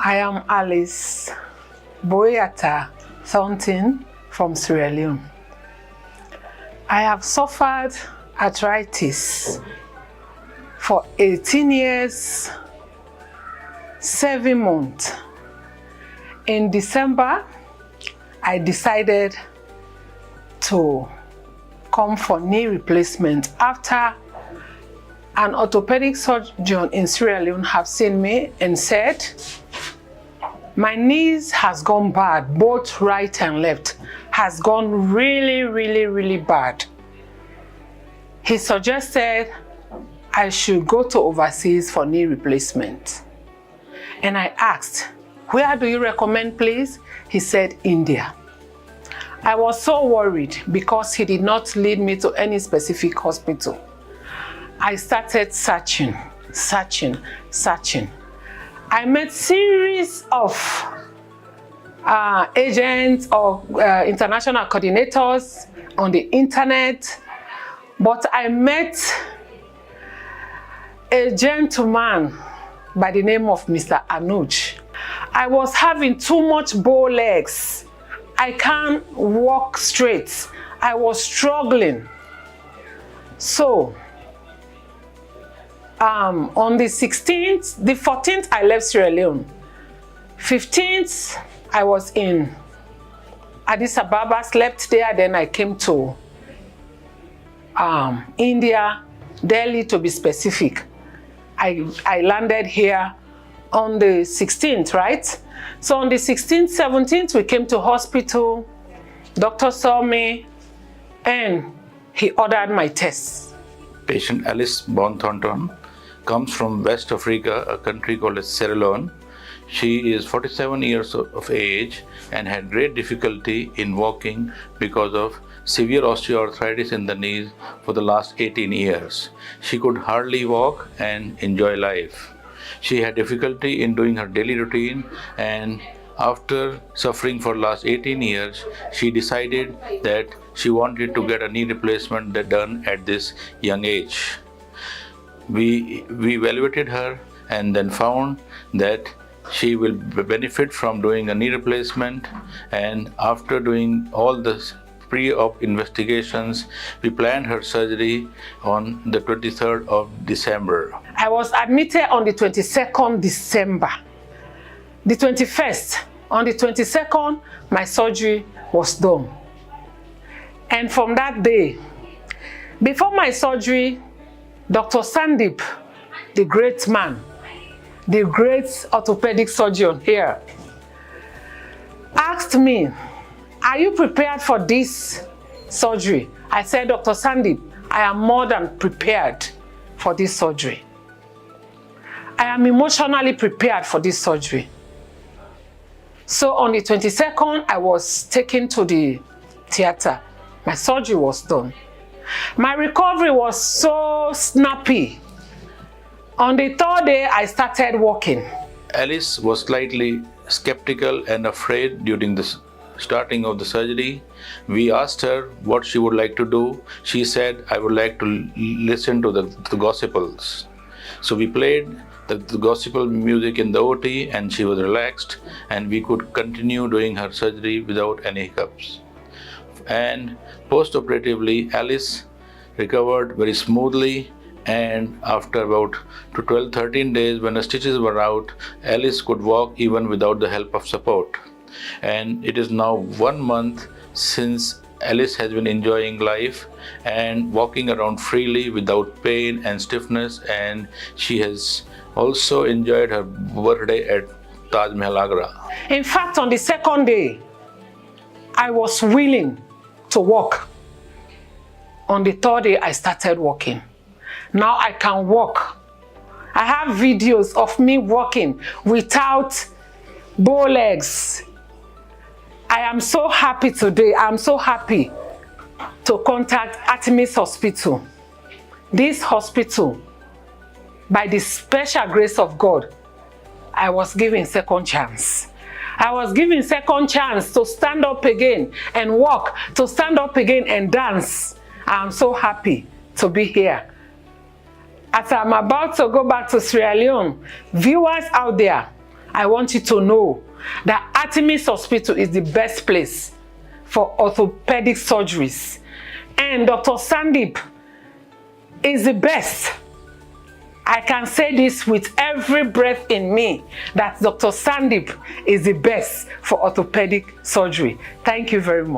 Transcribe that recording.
I am Alice Boyata Thornton from Sierra Leone. I have suffered arthritis for 18 years, 7 months. In December, I decided to come for knee replacement after an orthopedic surgeon in Sierra Leone have seen me and said, my knees has gone bad, both right and left, has gone really bad. He suggested I should go to overseas for knee replacement. And I asked, where do you recommend, please? He said, India. I was so worried because he did not lead me to any specific hospital. I started searching. I met series of agents or international coordinators on the internet, but I met a gentleman by the name of Mr. Anuj. I was having too much bow legs. I can't walk straight. I was struggling. So, on the 16th, the 14th, I left Sierra Leone. 15th, I was in Addis Ababa, slept there, then I came to India, Delhi to be specific. I landed here on the 16th, right? So on the 16th, 17th, we came to hospital. Doctor saw me and he ordered my tests. Patient Alice Thornton comes from West Africa, a country called Sierra Leone. She is 47 years of age and had great difficulty in walking because of severe osteoarthritis in the knees for the last 18 years. She could hardly walk and enjoy life. She had difficulty in doing her daily routine, and after suffering for last 18 years, she decided that she wanted to get a knee replacement done at this young age. We evaluated her and then found that she will benefit from doing a knee replacement, and after doing all the pre-op investigations, we planned her surgery on the 23rd of December. I was admitted on the 22nd December. The 21st, on the 22nd, my surgery was done. And from that day, before my surgery, Dr. Sandip, the great man, the great orthopedic surgeon here, asked me, are you prepared for this surgery? I said, Dr. Sandip, I am more than prepared for this surgery. I am emotionally prepared for this surgery. So on the 22nd, I was taken to the theater. My surgery was done. My recovery was so snappy. On the 3rd day, I started walking. Alice was slightly skeptical and afraid during the starting of the surgery. We asked her what she would like to do. She said, I would like to listen to the gospels. So we played the gospel music in the OT and she was relaxed, and we could continue doing her surgery without any hiccups. And post-operatively, Alice recovered very smoothly, and after about 12-13 days, when the stitches were out, Alice could walk even without the help of support. And it is now 1 month since Alice has been enjoying life and walking around freely without pain and stiffness, and she has also enjoyed her birthday at Taj Mahal, Agra. In fact, on the 2nd day, I was willing to walk. On the 3rd day, I started walking. Now I can walk. I have videos of me walking without bow legs. I am so happy today. I'm so happy to contact Artemis Hospital. This hospital, by the special grace of God, I was given second chance. I was given second chance to stand up again and walk, to stand up again and dance. I'm so happy to be here. As I'm about to go back to Sierra Leone, viewers out there, I want you to know that Artemis Hospital is the best place for orthopedic surgeries. And Dr. Sandeep is the best. I can say this with every breath in me, that Dr. Sandeep is the best for orthopedic surgery. Thank you very much.